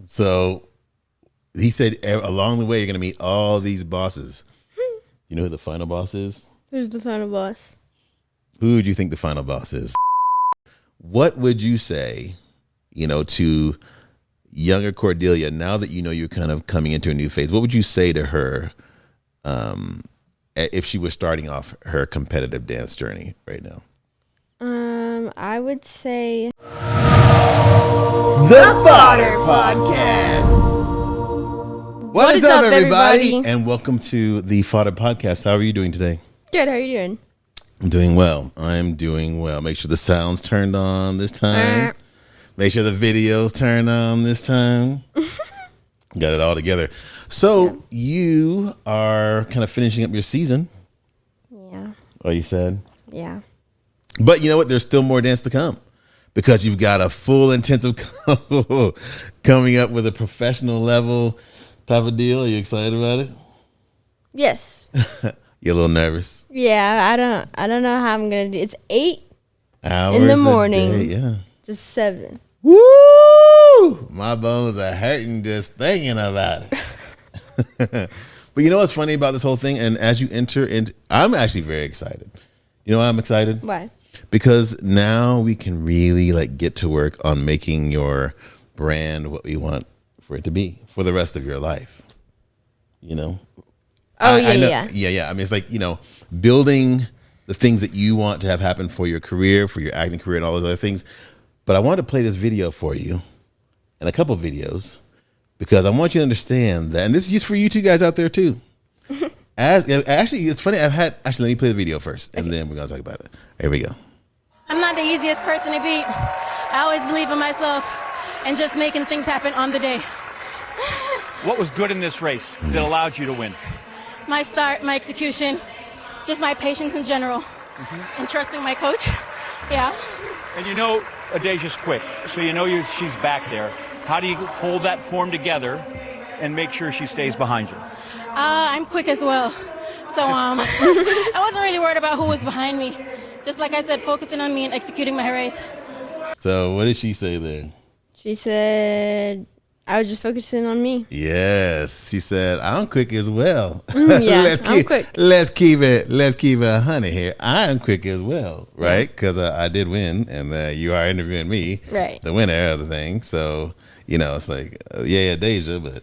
So he said along the way, you're going to meet all these bosses. You know who the final boss is? Who's the final boss? Who do you think the final boss is? What would you say, to younger Cordelia, now that you know you're kind of coming into a new phase? What would you say to her if she was starting off her competitive dance journey right now? I would say The FAUGHTR Podcast. What is up, everybody? And welcome to the FAUGHTR Podcast. How are you doing today? Good. How are you doing? I'm doing well. Make sure the sound's turned on this time. Make sure the video's turned on this time. Got it all together. So you are kind of finishing up your season. Yeah. Oh, you said? Yeah. But you know what? There's still more dance to come because you've got a full intensive coming up with a professional level type of deal. Are you excited about it? Yes. You're a little nervous. Yeah, I don't know how I'm gonna do. It's 8 hours in the morning. A day, yeah. Just 7. Woo! My bones are hurting just thinking about it. But you know what's funny about this whole thing? And as you enter into, I'm actually very excited. You know why I'm excited? Why? Because now we can really get to work on making your brand what we want for it to be for the rest of your life. Oh, I know, yeah. Yeah. I mean, it's building the things that you want to have happen for your career, for your acting career, and all those other things. But I wanted to play this video for you, and a couple of videos, because I want you to understand that, and this is used for you two guys out there too. It's funny. Let me play the video first, and then we're gonna talk about it. Here we go. I'm not the easiest person to beat. I always believe in myself and just making things happen on the day. What was good in this race that allowed you to win? My start, my execution, just my patience in general, and trusting my coach. Yeah. And Adacia's quick, so she's back there. How do you hold that form together and make sure she stays behind you? I'm quick as well, so I wasn't really worried about who was behind me. Just like I said, focusing on me and executing my race. So what did she say there? She said I was just focusing on me. Yes, she said I'm quick as well. Yeah, I'm quick. Let's keep it 100 here. I'm quick as well, right? Because I did win, and you are interviewing me, right? The winner of the thing. So it's Deja, but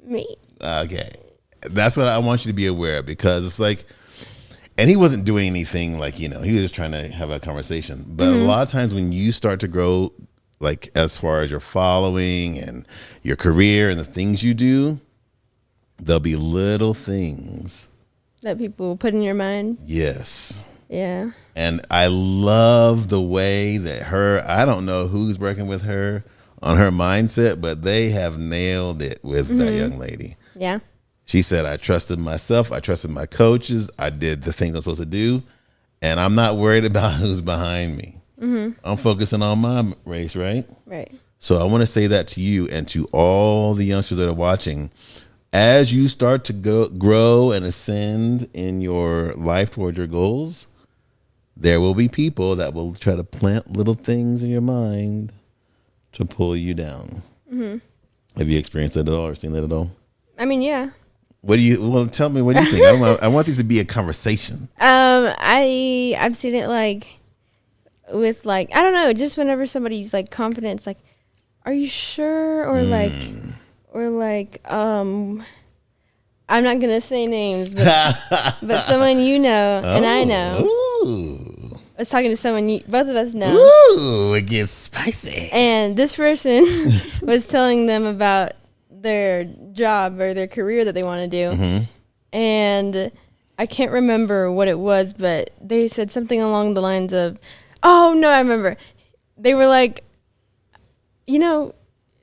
me. Okay, that's what I want you to be aware of, because it's and he wasn't doing anything he was just trying to have a conversation. But a lot of times when you start to grow, as far as your following and your career and the things you do, there'll be little things that people put in your mind. Yes. Yeah. And I love the way that I don't know who's working with her on her mindset, but they have nailed it with that young lady. Yeah. She said, I trusted myself. I trusted my coaches. I did the things I'm supposed to do. And I'm not worried about who's behind me. I'm focusing on my race, right? Right. So I want to say that to you and to all the youngsters that are watching. As you start to grow and ascend in your life toward your goals, there will be people that will try to plant little things in your mind to pull you down. Have you experienced that at all or seen that at all? I mean, yeah. Tell me, what do you think? I want these to be a conversation. I've seen it with I don't know, just whenever somebody's confident, it's are you sure? Or I'm not gonna say names, but someone and I know. Ooh. I was talking to someone both of us know. Ooh, it gets spicy. And this person was telling them about their job or their career that they want to do. And I can't remember what it was, but they said something along the lines of, oh no, I remember. They were like,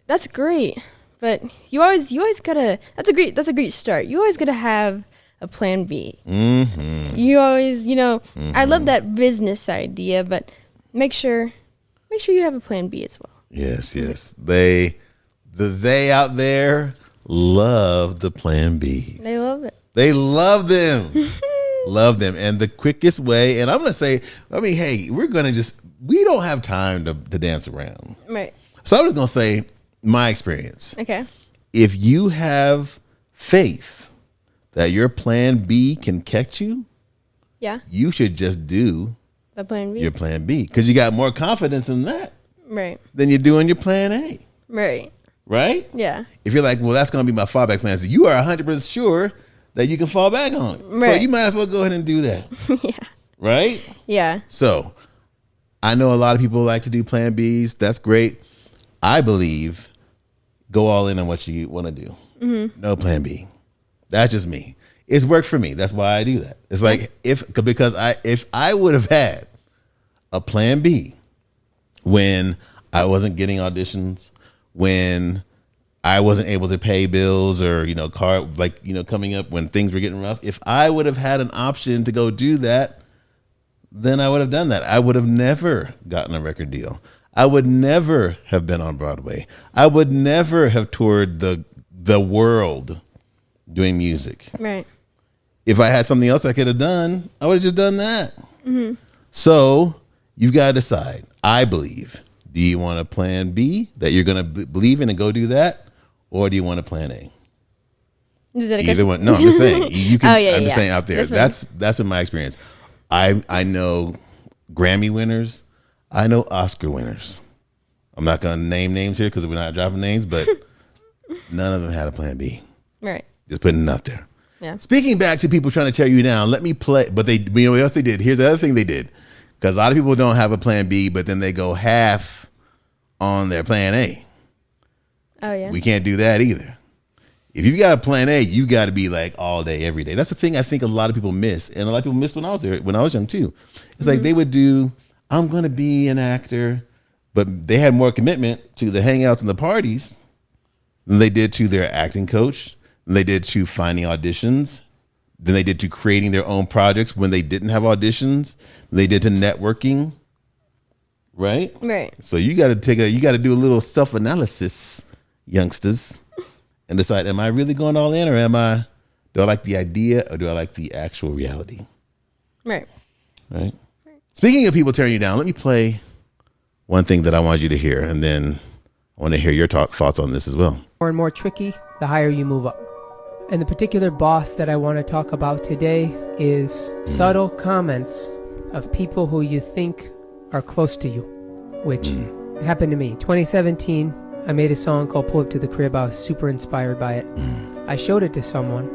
that's great, but you always gotta, that's a great start. You always gotta have a plan B. You always, I love that business idea, but make sure you have a plan B as well. Yes. They out there love the plan Bs. They love it. They love them. Love them. And the quickest way, and I'm going to say, hey, we don't have time to dance around. Right. So I'm just going to say, my experience. Okay. If you have faith that your plan B can catch you, Yeah. you should just do The plan B. your plan B because you got more confidence in that Right. than you do in your plan A. Right. Right? Yeah. If you're like, well, that's going to be my fallback plan, so you are 100% sure that you can fall back on it. So Right. you might as well go ahead and do that. Yeah. Right? Yeah. So I know a lot of people like to do plan Bs. That's great. I believe go all in on what you want to do. Mm-hmm. No plan B. That's just me. It's worked for me. That's why I do that. It's like if I would have had a plan B when I wasn't getting auditions, when I wasn't able to pay bills or, coming up when things were getting rough. If I would have had an option to go do that, then I would have done that. I would have never gotten a record deal. I would never have been on Broadway. I would never have toured the world doing music. Right. If I had something else I could have done, I would have just done that. Mm-hmm. So you've got to decide. I believe. Do you want a plan B that you're going to believe in and go do that? Or do you want a plan A? Is that a Either question? one. No, I'm just saying. You can, Oh, yeah, I'm just yeah. saying out there. Definitely. That's been my experience. I know Grammy winners. I know Oscar winners. I'm not going to name names here because we're not dropping names, but none of them had a plan B. Right. Just putting it out there. Yeah. Speaking back to people trying to tear you down, let me play. But you know what else they did? Here's the other thing they did. Because a lot of people don't have a plan B, but then they go half on their plan A. Oh yeah. We can't do that either. If you got a plan A, you got to be like all day, every day. That's the thing I think a lot of people miss. And a lot of people missed when I was there, when I was young too. It's like they would do, I'm going to be an actor, but they had more commitment to the hangouts and the parties than they did to their acting coach, than they did to finding auditions, than they did to creating their own projects when they didn't have auditions, than they did to networking. Right? Right. So you got to do a little self-analysis, youngsters, and decide, am I really going all in, or do I like the idea, or do I like the actual reality? Right. Right? Speaking of people tearing you down, let me play one thing that I want you to hear, and then I want to hear your thoughts on this as well. More and more tricky, the higher you move up. And the particular boss that I want to talk about today is subtle comments of people who you think are close to you, which happened to me. 2017, I made a song called Pull Up to the Crib. I was super inspired by it. I showed it to someone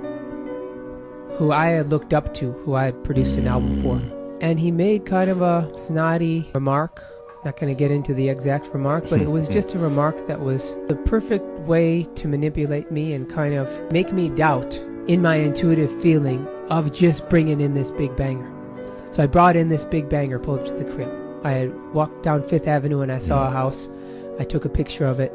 who I had looked up to, who I had produced an album for. And he made kind of a snotty remark. Not going to get into the exact remark, but it was just a remark that was the perfect way to manipulate me and kind of make me doubt in my intuitive feeling of just bringing in this big banger. So I brought in this big banger, Pull Up to the Crib. I had walked down 5th Avenue and I saw a house. I took a picture of it.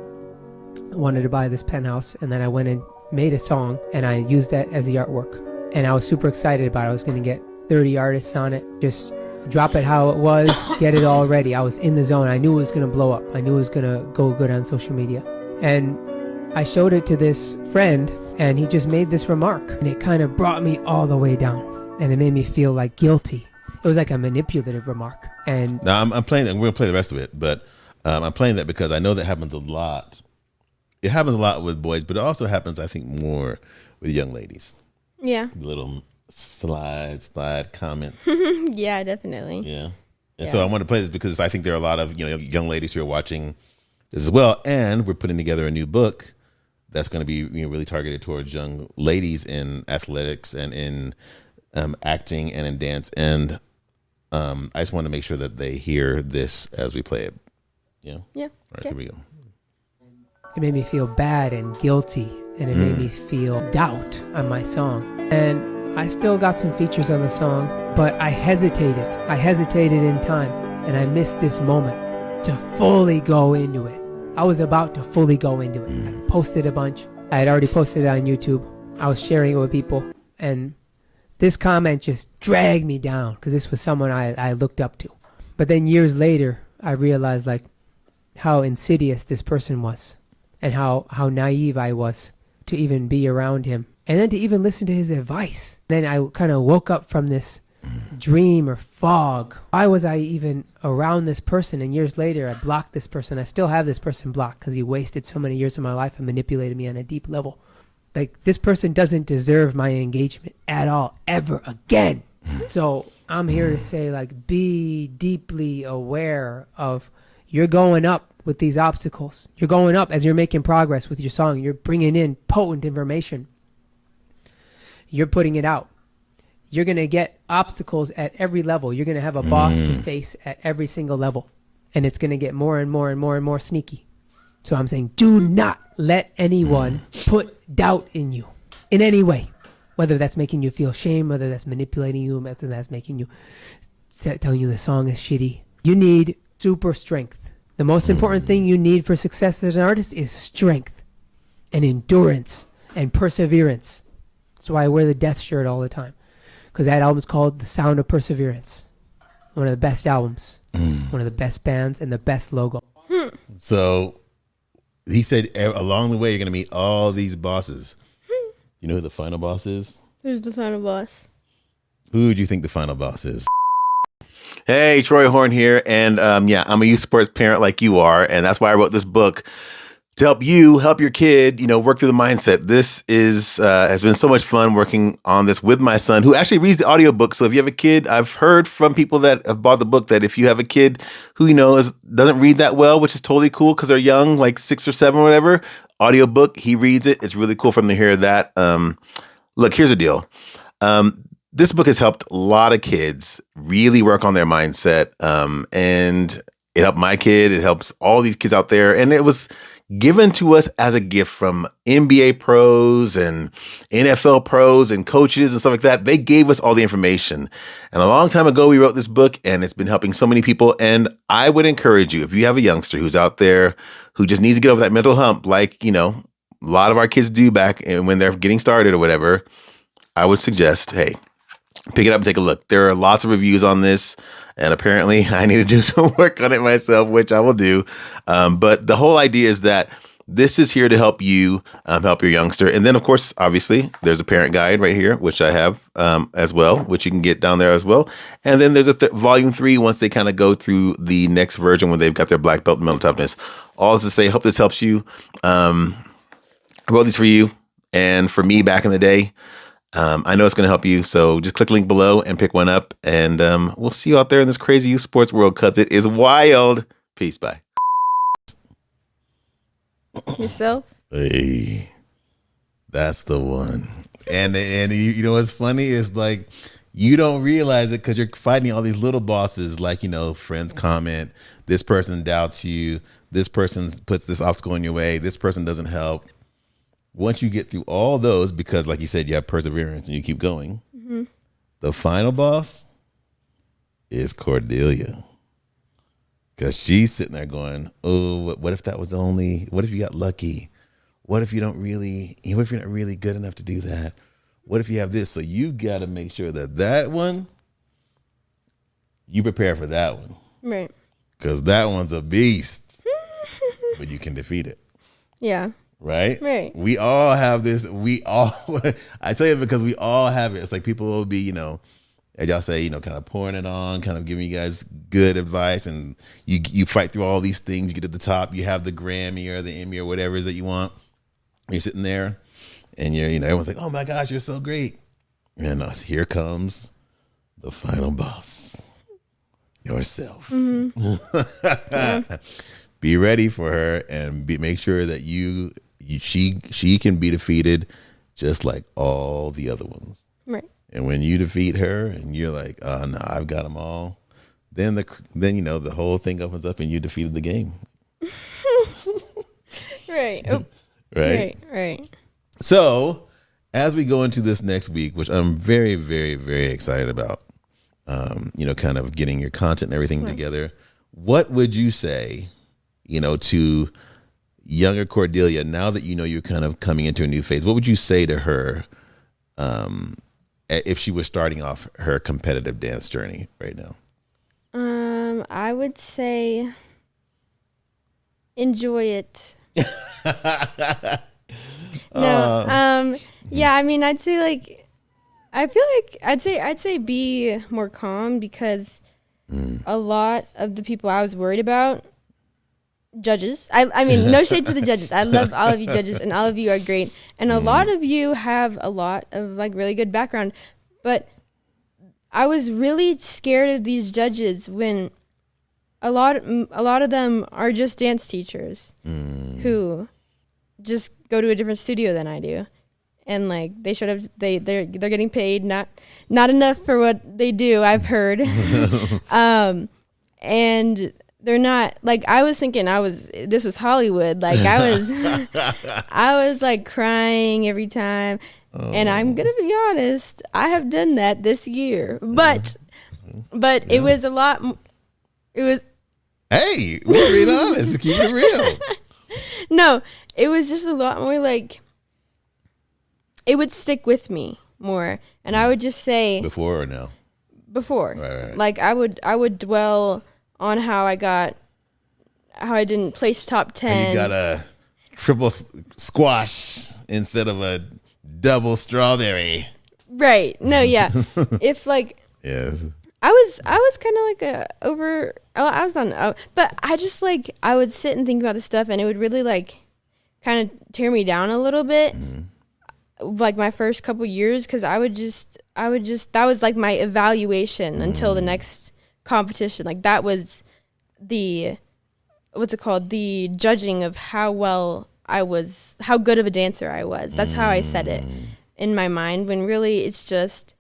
I wanted to buy this penthouse, and then I went and made a song, and I used that as the artwork. And I was super excited about it. I was going to get 30 artists on it, just drop it how it was, get it all ready. I was in the zone. I knew it was going to blow up. I knew it was going to go good on social media. And I showed it to this friend, and he just made this remark. And it kind of brought me all the way down. And it made me feel like guilty. It was like a manipulative remark. And Now, I'm playing that. We're going to play the rest of it, but I'm playing that because I know that happens a lot. It happens a lot with boys, but it also happens, I think, more with young ladies. Yeah. Little slide comments. Yeah, definitely. Yeah. And so I want to play this because I think there are a lot of young ladies who are watching this as well. And we're putting together a new book that's going to be really targeted towards young ladies in athletics and in acting and in dance. And I just want to make sure that they hear this as we play it. Yeah. Yeah. All right, Okay. here we go. it made me feel bad and guilty, and it made me feel doubt on my song. And I still got some features on the song, but I hesitated. I hesitated in time, and I missed this moment to fully go into it. I was about to fully go into it. I posted a bunch. I had already posted it on YouTube. I was sharing it with people, and this comment just dragged me down because this was someone I looked up to. But then years later, I realized like how insidious this person was, and how naive I was to even be around him, and then to even listen to his advice. Then I kind of woke up from this dream or fog. Why was I even around this person? And years later, I blocked this person. I still have this person blocked because he wasted so many years of my life and manipulated me on a deep level. Like, this person doesn't deserve my engagement at all, ever again. So I'm here to say, like, be deeply aware of you're going up with these obstacles. You're going up as you're making progress with your song. You're bringing in potent information. You're putting it out. You're going to get obstacles at every level. You're going to have a boss to face at every single level. And it's going to get more and more and more and more sneaky. So I'm saying, do not let anyone put doubt in you in any way. Whether that's making you feel shame, whether that's manipulating you, whether that's making you, telling you the song is shitty. You need super strength. The most important thing you need for success as an artist is strength and endurance and perseverance. That's why I wear the Death shirt all the time. Because that album's called The Sound of Perseverance. One of the best albums. One of the best bands and the best logo. So he said along the way you're going to meet all these bosses. You know who the final boss is? Who's the final boss? Who do you think the final boss is? Hey, Troy Horn here. And yeah, I'm a youth sports parent like you are. And that's why I wrote this book to help you, help your kid, work through the mindset. This has been so much fun working on this with my son, who actually reads the audiobook. So if you have a kid, I've heard from people that have bought the book that if you have a kid who, doesn't read that well, which is totally cool because they're young, like 6 or 7 or whatever, audiobook, he reads it. It's really cool for them to hear that. Look, here's the deal. This book has helped a lot of kids really work on their mindset. And it helped my kid. It helps all these kids out there. And it was given to us as a gift from NBA pros and NFL pros and coaches and stuff like that. They gave us all the information. And a long time ago, we wrote this book, and it's been helping so many people. And I would encourage you, if you have a youngster who's out there who just needs to get over that mental hump, like, a lot of our kids do back when they're getting started or whatever, I would suggest, hey, pick it up and take a look. There are lots of reviews on this, and apparently I need to do some work on it myself, which I will do. But the whole idea is that this is here to help you, help your youngster. And then, of course, obviously, there's a parent guide right here, which I have as well, which you can get down there as well. And then there's a volume 3 once they kind of go through the next version when they've got their black belt in mental toughness. All is to say, hope this helps you. I wrote these for you and for me back in the day. I know it's going to help you. So just click the link below and pick one up. And we'll see you out there in this crazy youth sports world because it is wild. Peace. Bye. Yourself? Hey, that's the one. And you know what's funny is like you don't realize it because you're fighting all these little bosses. Like, friends comment, this person doubts you. This person puts this obstacle in your way. This person doesn't help. Once you get through all those, because like you said, you have perseverance and you keep going, the final boss is Cordelia. Because she's sitting there going, oh, what if that was what if you got lucky? What if you're not really good enough to do that? What if you have this? So you got to make sure that one, you prepare for that one. Right. Because that one's a beast, but you can defeat it. Yeah. Right? Right. We all have this. I tell you because we all have it. It's like people will be, as y'all say, kind of pouring it on, kind of giving you guys good advice. And you fight through all these things. You get to the top. You have the Grammy or the Emmy or whatever it is that you want. You're sitting there and everyone's like, oh my gosh, you're so great. And here comes the final boss. Yourself. Mm-hmm. Be ready for her and make sure that she can be defeated just like all the other ones. Right. And when you defeat her and you're like, oh no, I've got them all, then the whole thing opens up and you defeated the game. Right. Oh. Right. So as we go into this next week, which I'm very, very, very excited about, kind of getting your content and everything together, what would you say, to younger Cordelia, now that you're kind of coming into a new phase? What would you say to her if she was starting off her competitive dance journey right now? I would say enjoy it. Yeah, I mean, I'd say like I feel like I'd say be more calm because a lot of the people I was worried about, judges. I mean, no shade to the judges. I love all of you judges, and all of you are great. And a lot of you have a lot of like really good background, but I was really scared of these judges when a lot of them are just dance teachers who just go to a different studio than I do. And like they should have, they're getting paid not enough for what they do. I've heard, and they're not like I was thinking. This was Hollywood. Like I was like crying every time. And I'm gonna be honest, I have done that this year, but it was a lot. It was. Hey, we're being honest. Keep it real. No, it was just a lot more like. It would stick with me more, and I would just say Before or now? Before, Right. like I would dwell on how I didn't place top 10. And you got a triple squash instead of a double strawberry. Right? No, yeah. If like Yes. I was kind of like I was on, but I just like I would sit and think about this stuff, and it would really like kind of tear me down a little bit. Like my first couple years, because I would just that was like my evaluation until the next competition. Like that was the the judging of how well I was, how good of a dancer I was. That's how I said it in my mind, when really it's just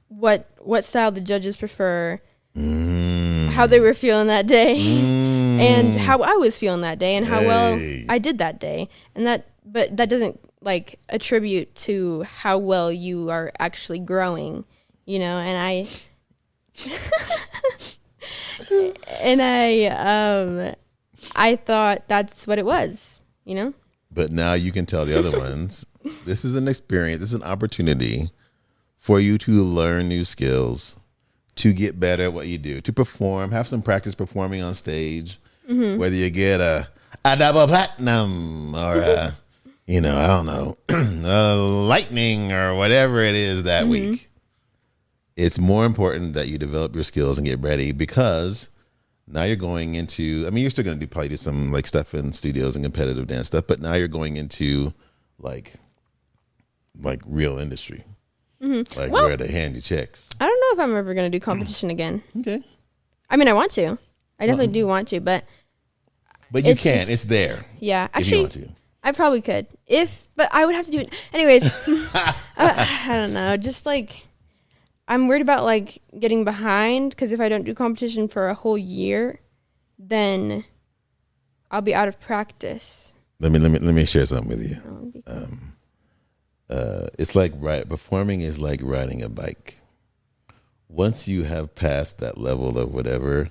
what style the judges prefer, how they were feeling that day, and how I was feeling that day, and how well I did that day, but that doesn't like attribute to how well you are actually growing, you know. And I thought that's what it was, you know. But now you can tell the other ones, this is an experience, this is an opportunity for you to learn new skills, to get better at what you do, to perform, have some practice performing on stage, whether you get a double platinum or a, I don't know, a lightning or whatever it is that week. It's more important that you develop your skills and get ready, because now you're going into, you're still going to probably do some like stuff in studios and competitive dance stuff, but now you're going into like real industry, like where they hand you checks. I don't know if I'm ever going to do competition again. Okay. I mean, I want to. I definitely do want to, but you can. It's there. Yeah, if you want to. I probably could but I would have to do it anyways. I don't know. Just like I'm worried about like getting behind, because if I don't do competition for a whole year, then I'll be out of practice. Let me share something with you. It's like performing is like riding a bike. Once you have passed that level of whatever,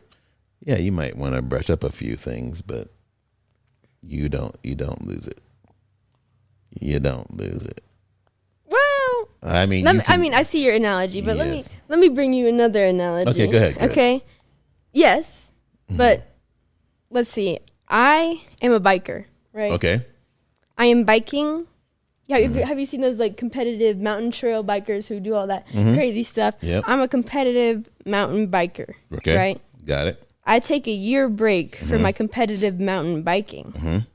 yeah, you might want to brush up a few things, but you don't lose it. You don't lose it. Well, I see your analogy, but Yes. let me bring you another analogy. Okay, go ahead. Okay. Yes, but let's see. I am a biker, right? Okay. I am biking. Yeah, have you seen those like competitive mountain trail bikers who do all that crazy stuff? Yep. I'm a competitive mountain biker. Okay. Right? Got it. I take a year break for my competitive mountain biking.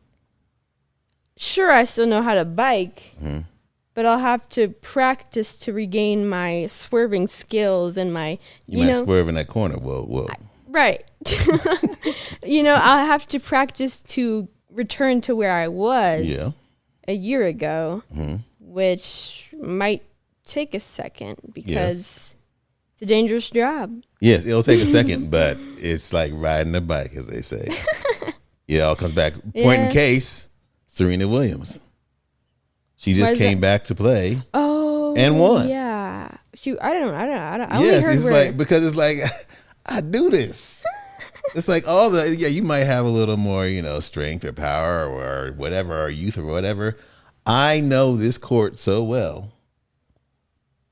Sure, I still know how to bike, but I'll have to practice to regain my swerving skills and my, You might swerve in that corner. Whoa. right. I'll have to practice to return to where I was a year ago, which might take a second because it's a dangerous job. Yes, it'll take a second, but it's like riding a bike, as they say. It all comes back. Point in case, Serena Williams. She just came back to play. Oh, and won. Yeah. I don't. Yes, it's like, because it's like, I do this. It's like you might have a little more, strength or power or whatever, or youth or whatever. I know this court so well.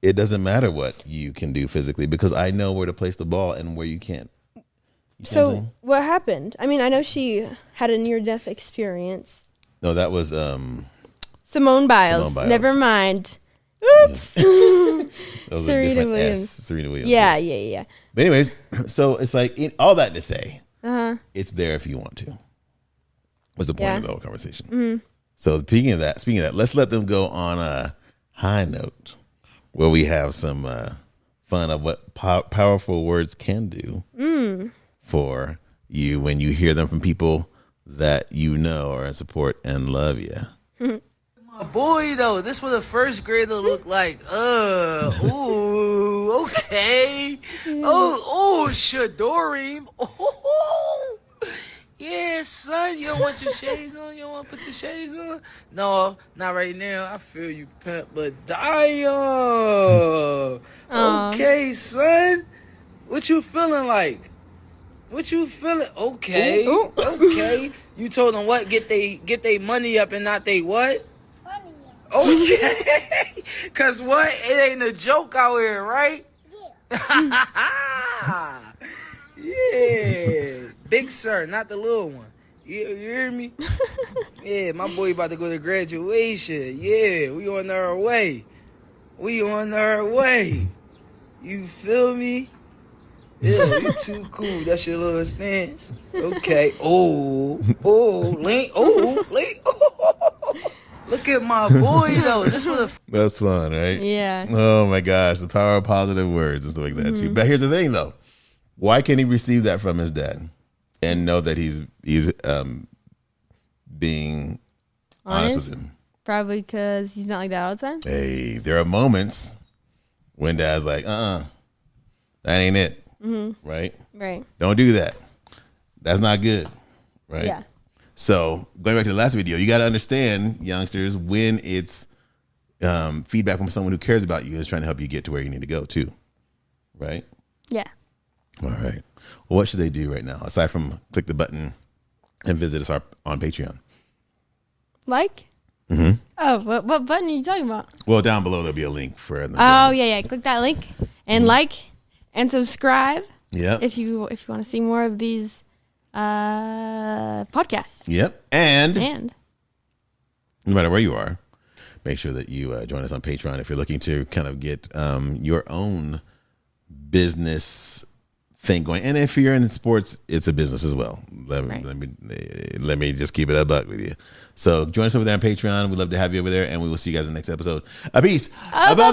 It doesn't matter what you can do physically, because I know where to place the ball and where you can't. So what happened? I mean, I know she had a near-death experience. No, that was Simone Biles. Never mind. Oops. Those are Serena different Williams. S. Serena Williams. Yeah. But anyways, so it's like all that to say, it's there if you want to. Was the point of the whole conversation. Mm-hmm. So speaking of that, let's let them go on a high note where we have some fun of what powerful words can do for you when you hear them from people that you know are in support and love you. My boy, though, this what a first grader look like. Ooh, okay. Oh, Shadorim. Oh, yeah, son. You don't want your shades on? You don't want to put the shades on? No, not right now. I feel you, pimp, but damn. Okay, son. What you feeling like? What you feeling? Okay. Ooh. Okay. You told them what? Get they money up and not they what? Okay. Cause what? It ain't a joke out here, right? Yeah. Yeah. Big sir, not the little one. You hear me? Yeah, my boy about to go to graduation. Yeah, we on our way. You feel me? Yeah, you too cool. That's your little stance. Okay. Link. Look at my boy, though. That's fun, right? Yeah. Oh my gosh, the power of positive words and stuff like that too. But here's the thing, though: why can't he receive that from his dad and know that he's being honest with him? Probably because he's not like that all the time. Hey, there are moments when dad's like, that ain't it. Right? Right. Don't do that. That's not good. Right? Yeah. So going back to the last video, you got to understand, youngsters, when it's feedback from someone who cares about you is trying to help you get to where you need to go too. Right? Yeah. All right. Well, what should they do right now? Aside from click the button and visit us on Patreon. Like? Mm-hmm. Oh, what button are you talking about? Well, down below there'll be a link for the yeah. Click that link and like and subscribe. Yep. If you want to see more of these podcasts. Yep. And no matter where you are, make sure that you join us on Patreon if you're looking to kind of get your own business thing going. And if you're in sports, it's a business as well. Let me just keep it a buck with you. So join us over there on Patreon. We'd love to have you over there, and we will see you guys in the next episode. Peace. Bye-bye.